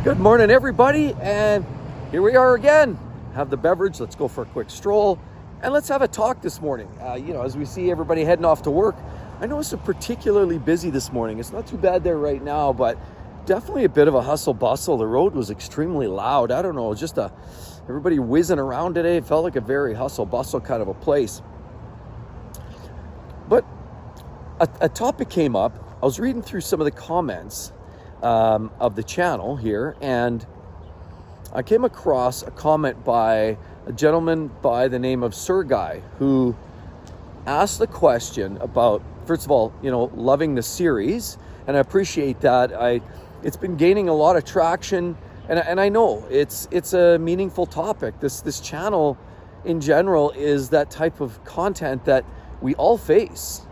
Good morning, everybody, and here we are again. Have the beverage, let's go for a quick stroll, and let's have a talk this morning. As we see everybody heading off to work, I know it's particularly busy this morning. It's not too bad there right now, but definitely a bit of a hustle bustle. The road was extremely loud. I don't know, everybody whizzing around today. It felt like a very hustle bustle kind of a place. But a topic came up. I was reading through some of the comments of the channel here, and I came across a comment by a gentleman by the name of Sir Guy, who asked the question about, first of all, loving the series, and I appreciate that. It's been gaining a lot of traction, and I know it's a meaningful topic. This channel in general is that type of content that we all face.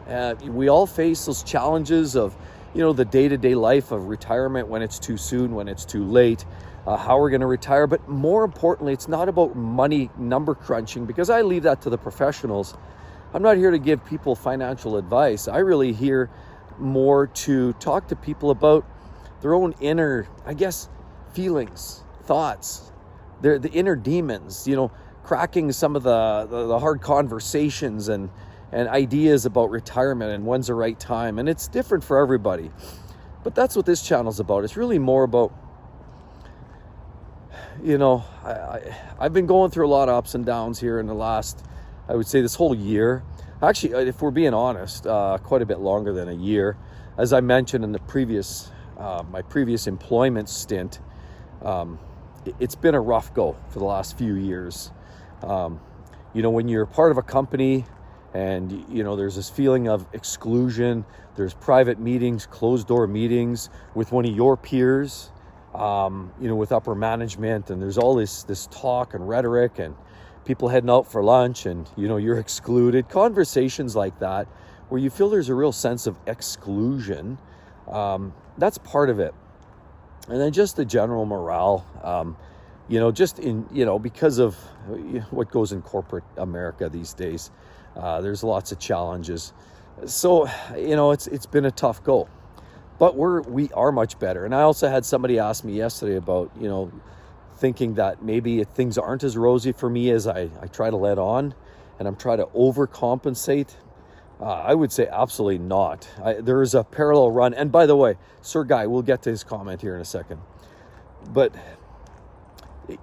We all face those challenges of the day-to-day life of retirement, when it's too soon, when it's too late, how we're going to retire. But more importantly, it's not about money number crunching, because I leave that to the professionals. I'm not here to give people financial advice. I really here more to talk to people about their own inner, feelings, thoughts, the inner demons, cracking some of the hard conversations and ideas about retirement and when's the right time. And it's different for everybody. But that's what this channel's about. It's really more about, I've been going through a lot of ups and downs here in the last, I would say, this whole year. Actually, if we're being honest, quite a bit longer than a year. As I mentioned in the my previous employment stint, it's been a rough go for the last few years. When you're part of a company, and there's this feeling of exclusion. There's private meetings, closed door meetings with one of your peers, with upper management, and there's all this talk and rhetoric and people heading out for lunch, and you're excluded. Conversations like that where you feel there's a real sense of exclusion. That's part of it. And then just the general morale, because of what goes in corporate America these days. There's lots of challenges. So, it's been a tough go, but we are much better. And I also had somebody ask me yesterday about, thinking that maybe things aren't as rosy for me as I try to let on, and I'm trying to overcompensate. I would say absolutely not. There is a parallel run. And by the way, Sir Guy, we'll get to his comment here in a second. But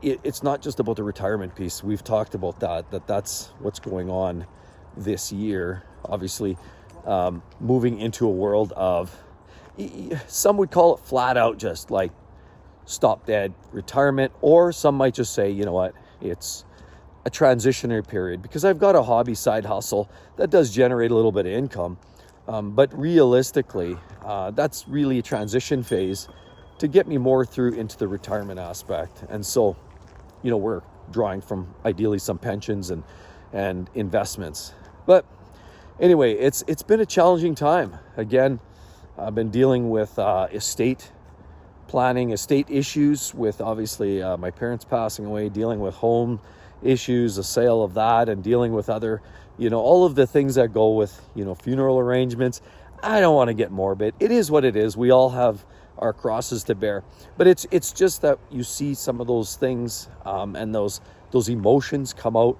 it's not just about the retirement piece. We've talked about that's what's going on this year. Obviously, moving into a world of, some would call it flat out just like stop dead retirement, or some might just say, it's a transitionary period, because I've got a hobby side hustle that does generate a little bit of income. But realistically, that's really a transition phase to get me more through into the retirement aspect. And so, we're drawing from ideally some pensions and investments. But anyway, it's been a challenging time. Again, I've been dealing with estate planning, estate issues with obviously my parents passing away, dealing with home issues, the sale of that, and dealing with other, all of the things that go with, funeral arrangements. I don't want to get morbid. It is what it is. We all have our crosses to bear. But it's just that you see some of those things and those emotions come out.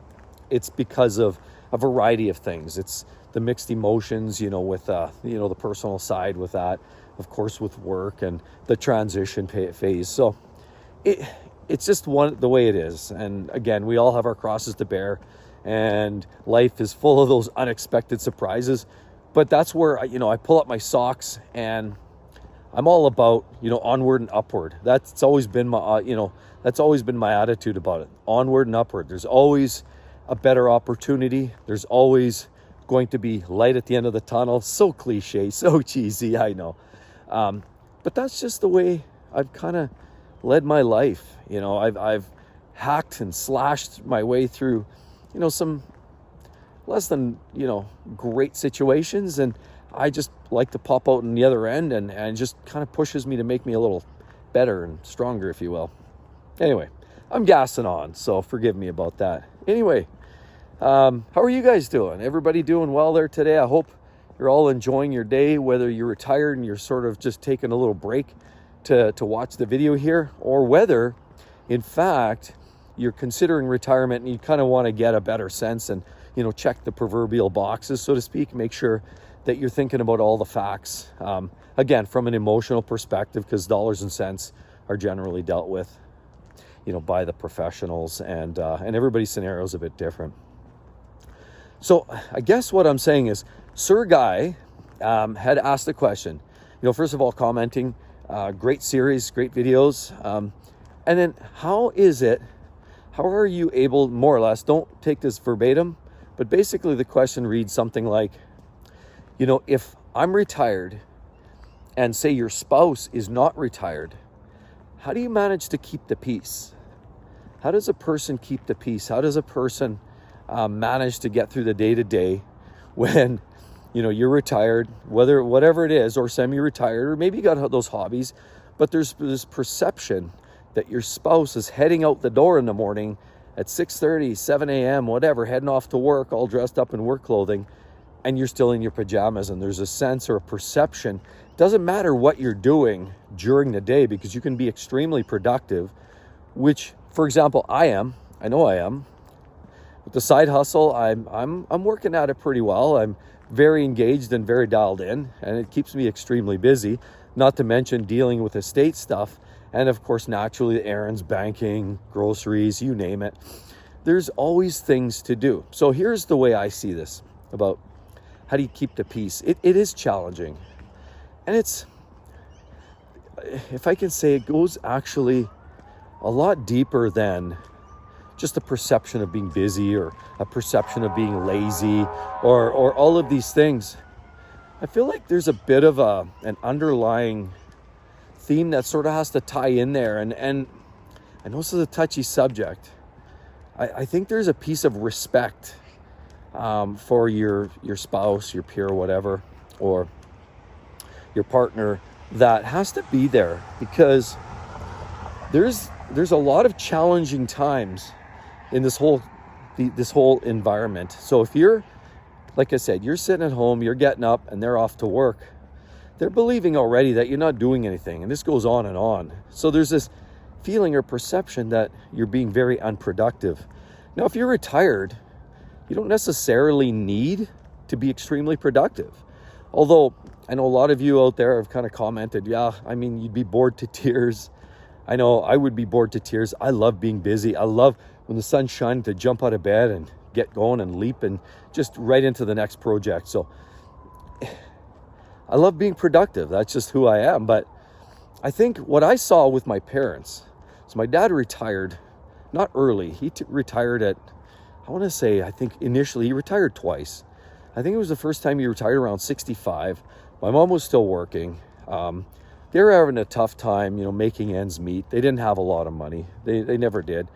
It's because of a variety of things. It's the mixed emotions, with the personal side with that, of course, with work and the transition phase. So it's just the way it is. And again, we all have our crosses to bear, and life is full of those unexpected surprises. But that's where I pull up my socks, and I'm all about onward and upward. That's always been my that's always been my attitude about it. Onward and upward. There's always a better opportunity. There's always going to be light at the end of the tunnel. So cliche, so cheesy, I know. But that's just the way I've kind of led my life. I've hacked and slashed my way through, some less than, great situations. And I just like to pop out on the other end, and just kind of pushes me to make me a little better and stronger, if you will. Anyway, I'm gassing on, so forgive me about that. Anyway, how are you guys doing? Everybody doing well there today? I hope you're all enjoying your day, whether you're retired and you're sort of just taking a little break to watch the video here, or whether, in fact, you're considering retirement and you kind of want to get a better sense and, check the proverbial boxes, so to speak, make sure that you're thinking about all the facts. Again, from an emotional perspective, because dollars and cents are generally dealt with, by the professionals, and everybody's scenario is a bit different. So I guess what I'm saying is, Sir Guy had asked a question. First of all, commenting, great series, great videos. And then how are you able, more or less, don't take this verbatim, but basically the question reads something like, if I'm retired and say your spouse is not retired, how do you manage to keep the peace? How does a person keep the peace? How does a person manage to get through the day-to-day when, you're retired, whatever it is, or semi-retired, or maybe you got those hobbies, but there's this perception that your spouse is heading out the door in the morning at 6:30, 7 a.m., whatever, heading off to work, all dressed up in work clothing, and you're still in your pajamas, and there's a sense or a perception. It doesn't matter what you're doing during the day, because you can be extremely productive, which, for example, I know I am. With the side hustle, I'm working at it pretty well. I'm very engaged and very dialed in, and it keeps me extremely busy, not to mention dealing with estate stuff. And of course, naturally, errands, banking, groceries, you name it. There's always things to do. So here's the way I see this about how do you keep the peace. It is challenging. And it's, if I can say, it goes actually a lot deeper than just a perception of being busy, or a perception of being lazy, or all of these things. I feel like there's a bit of an underlying theme that sort of has to tie in there. And I know this is a touchy subject. I think there's a piece of respect for your spouse, your peer, whatever, or your partner that has to be there, because there's a lot of challenging times in this whole environment. So if you're, like I said, you're sitting at home, you're getting up, and they're off to work, they're believing already that you're not doing anything, and this goes on and on. So there's this feeling or perception that you're being very unproductive. Now, if you're retired, you don't necessarily need to be extremely productive. Although I know a lot of you out there have kind of commented, you'd be bored to tears. I know I would be bored to tears. I love being busy. I love when the sun's shining to jump out of bed and get going and leap and just right into the next project. So I love being productive. That's just who I am. But I think what I saw with my parents, so my dad retired, not early. He retired at, I think initially he retired twice. I think it was the first time he retired around 65. My mom was still working. They were having a tough time, making ends meet. They didn't have a lot of money. They never did.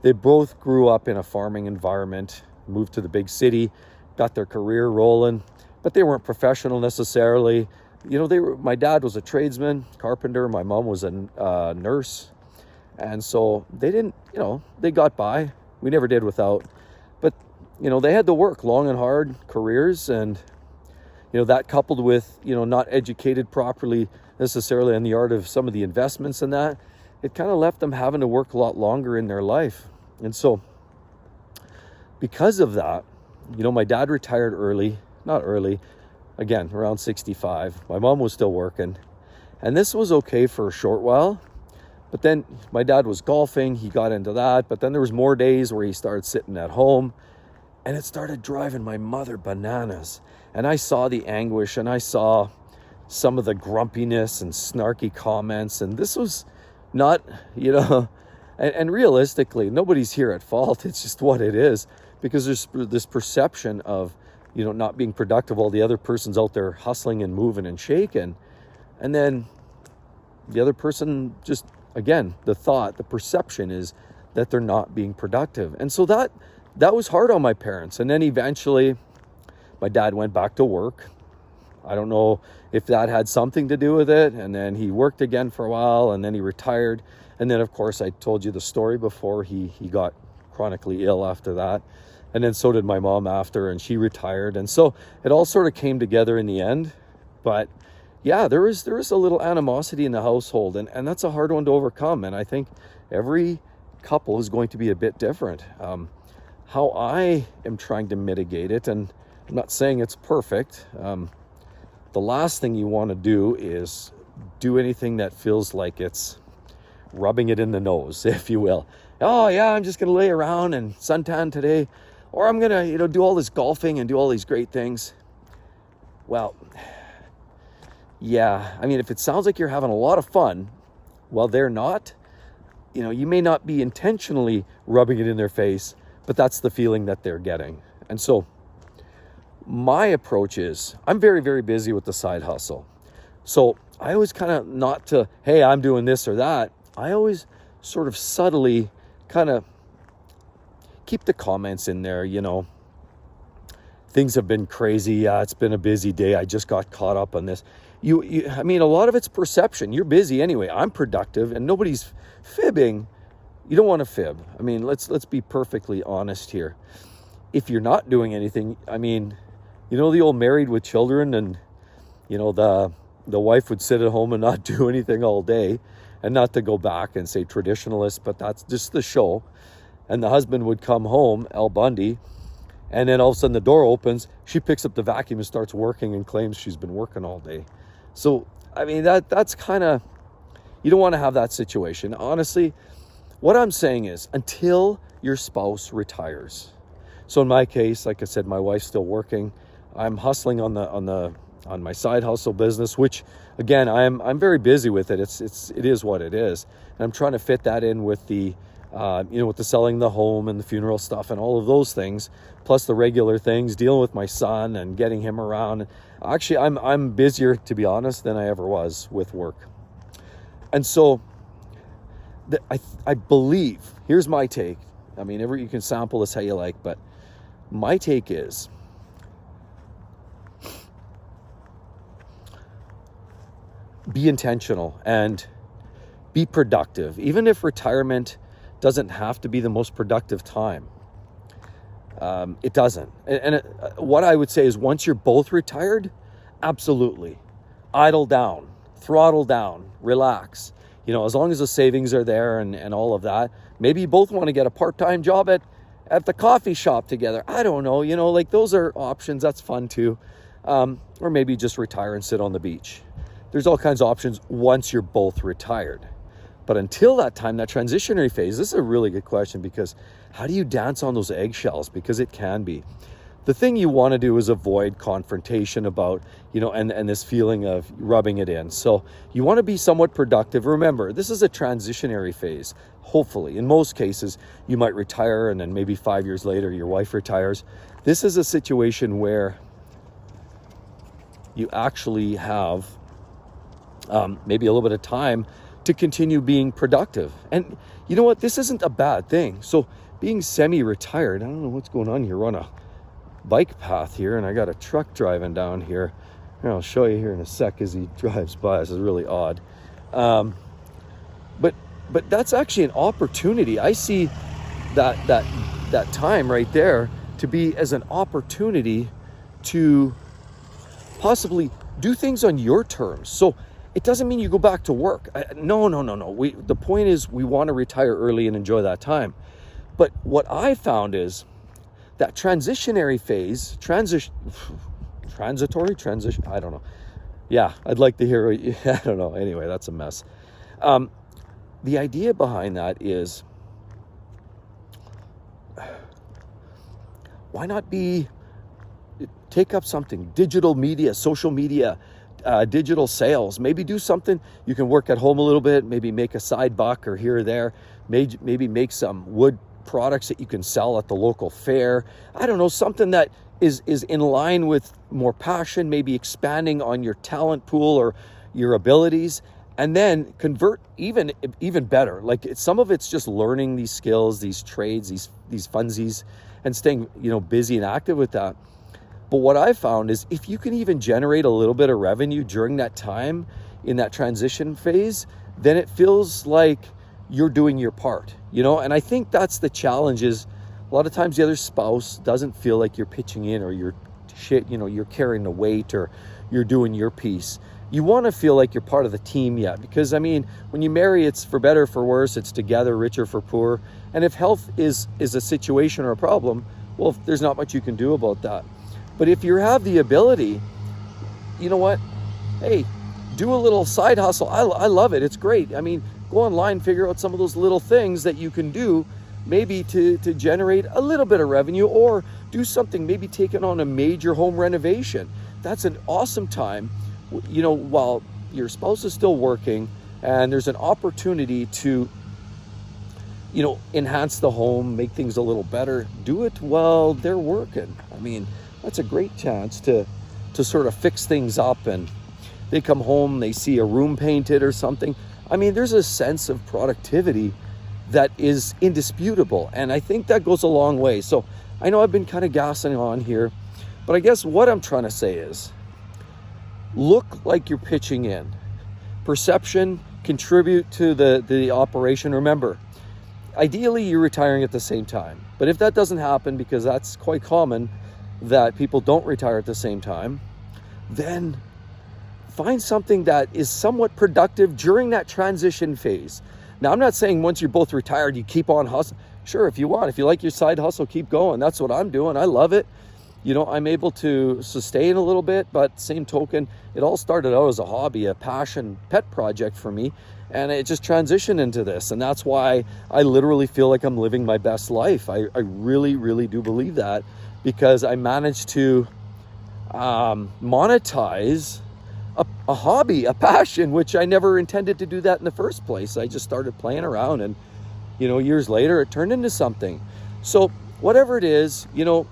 They both grew up in a farming environment, moved to the big city, got their career rolling, but they weren't professional necessarily. My dad was a tradesman, carpenter. My mom was a nurse. And so they didn't, they got by. We never did without. But, they had to work long and hard careers, and, that coupled with, not educated properly necessarily in the art of some of the investments and that, it kind of left them having to work a lot longer in their life. And so because of that, my dad retired not early, again, around 65. My mom was still working, and this was okay for a short while. But then my dad was golfing, he got into that, but then there was more days where he started sitting at home, and it started driving my mother bananas. And I saw the anguish, and I saw some of the grumpiness and snarky comments, and this was not, and realistically, nobody's here at fault. It's just what it is, because there's this perception of, not being productive while the other person's out there hustling and moving and shaking. And then the other person just, again, the perception is that they're not being productive. And so that was hard on my parents. And then eventually my dad went back to work. I don't know if that had something to do with it. And then he worked again for a while, and then he retired. And then, of course, I told you the story before, he got chronically ill after that. And then so did my mom after, and she retired. And so it all sort of came together in the end. But, yeah, there is a little animosity in the household, and that's a hard one to overcome. And I think every couple is going to be a bit different. How I am trying to mitigate it, and I'm not saying it's perfect. The last thing you want to do is do anything that feels like it's rubbing it in the nose, if you will. Oh yeah, I'm just going to lay around and suntan today, or I'm going to, do all this golfing and do all these great things. Well, yeah, I mean, if it sounds like you're having a lot of fun, well, they're not. You may not be intentionally rubbing it in their face, but that's the feeling that they're getting. And so my approach is, I'm very, very busy with the side hustle. So I always kind of, not to, hey, I'm doing this or that. I always sort of subtly kind of keep the comments in there, things have been crazy. Yeah, it's been a busy day. I just got caught up on this. I mean, a lot of it's perception. You're busy anyway. I'm productive, and nobody's fibbing. You don't want to fib. I mean, let's be perfectly honest here. If you're not doing anything, I mean, the old Married with Children, and the wife would sit at home and not do anything all day, and not to go back and say traditionalist, but that's just the show. And the husband would come home, Al Bundy, and then all of a sudden the door opens, she picks up the vacuum and starts working and claims she's been working all day. So, I mean, that's kind of, you don't want to have that situation. Honestly, what I'm saying is, until your spouse retires. So in my case, like I said, my wife's still working. I'm hustling on my side hustle business, which again, I'm very busy with it. It is what it is. And I'm trying to fit that in with the with the selling the home and the funeral stuff and all of those things, plus the regular things, dealing with my son and getting him around. Actually, I'm busier, to be honest, than I ever was with work. And so I believe, here's my take. I mean, you can sample this how you like, but my take is, be intentional and be productive, even if retirement doesn't have to be the most productive time. It doesn't. And what I would say is, once you're both retired, absolutely idle down, throttle down, relax. As long as the savings are there and all of that. Maybe you both want to get a part-time job at the coffee shop together. I don't know, like those are options. That's fun too. Or maybe just retire and sit on the beach. There's all kinds of options once you're both retired. But until that time, that transitionary phase, this is a really good question, because how do you dance on those eggshells? Because it can be. The thing you want to do is avoid confrontation about, and this feeling of rubbing it in. So you want to be somewhat productive. Remember, this is a transitionary phase. Hopefully, in most cases, you might retire and then maybe 5 years later, your wife retires. This is a situation where you actually have maybe a little bit of time to continue being productive. And you know what? This isn't a bad thing. So being semi-retired, I don't know what's going on here. We're on a bike path here, and I got a truck driving down here. And I'll show you here in a sec as he drives by. This is really odd. But that's actually an opportunity. I see that time right there to be as an opportunity to possibly do things on your terms. So it doesn't mean you go back to work. No. The point is, we want to retire early and enjoy that time. But what I found is that transitionary phase, transitory, I don't know. Yeah, I'd like to hear, I don't know. Anyway, that's a mess. The idea behind that is, why not take up something, digital media, social media, digital sales. Maybe do something. You can work at home a little bit, maybe make a side buck or here or there, maybe make some wood products that you can sell at the local fair. I don't know, something that is in line with more passion, maybe expanding on your talent pool or your abilities, and then convert even better. Like some of it's just learning these skills, these trades, these funsies, and staying busy and active with that. But what I found is, if you can even generate a little bit of revenue during that time in that transition phase, then it feels like you're doing your part, and I think that's the challenge. Is a lot of times the other spouse doesn't feel like you're pitching in, or you're carrying the weight, or you're doing your piece. you want to feel like you're part of the team yet. Because, I mean, when you marry, it's for better, for worse, it's together, richer for poor. And if health is a situation or a problem, well, there's not much you can do about that. But if you have the ability, you know what? Hey, do a little side hustle. I love it. It's great. I mean, go online, figure out some of those little things that you can do, maybe to generate a little bit of revenue, or do something, maybe taking on a major home renovation. That's an awesome time, you know, while your spouse is still working and there's an opportunity to, you know, enhance the home, make things a little better. Do it while they're working. I mean, that's a great chance to sort of fix things up, and they come home, they see a room painted or something. I mean, there's a sense of productivity that is indisputable, and I think that goes a long way. So I know I've been kind of gassing on here, but I guess what I'm trying to say is, look like you're pitching in. Perception, contribute to the operation. Remember, ideally you're retiring at the same time, but if that doesn't happen, because that's quite common that people don't retire at the same time, then find something that is somewhat productive during that transition phase. Now, I'm not saying once you're both retired, you keep on hustling. Sure, if you want, if you like your side hustle, keep going. That's what I'm doing. I love it. You know, I'm able to sustain a little bit, but same token, it all started out as a hobby, a passion, pet project for me, and it just transitioned into this. And that's why I literally feel like I'm living my best life. I really, really do believe that, because I managed to monetize a hobby, a passion, which I never intended to do that in the first place. I just started playing around, and, you know, years later, it turned into something. So whatever it is, you know,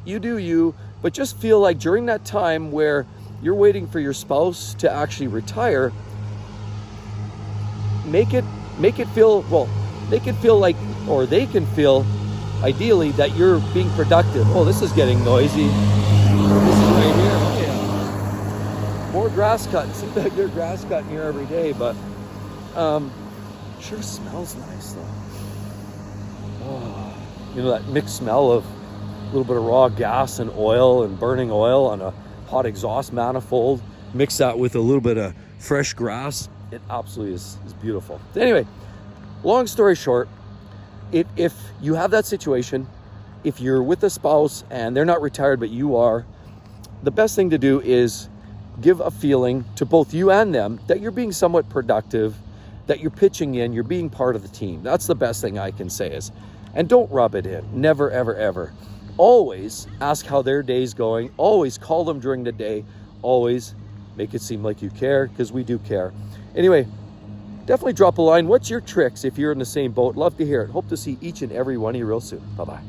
you do you, but just feel like during that time where you're waiting for your spouse to actually retire, make it feel, well, they can feel like, or they can feel ideally that you're being productive. Oh, this is getting noisy. This is right here. Oh, yeah. More grass cutting. Seems like they're grass cutting here every day, but sure smells nice though. Oh, you know, that mixed smell of a little bit of raw gas and oil and burning oil on a hot exhaust manifold. Mix that with a little bit of fresh grass. It absolutely is beautiful. Anyway, long story short, if you have that situation, if you're with a spouse and they're not retired but you are, the best thing to do is give a feeling to both you and them that you're being somewhat productive, that you're pitching in, you're being part of the team. That's the best thing I can say is, and don't rub it in. Never, ever, ever. Always ask how their day's going. Always call them during the day. Always make it seem like you care, because we do care. Anyway, definitely drop a line. What's your tricks if you're in the same boat? Love to hear it. Hope to see each and every one of you real soon. Bye-bye.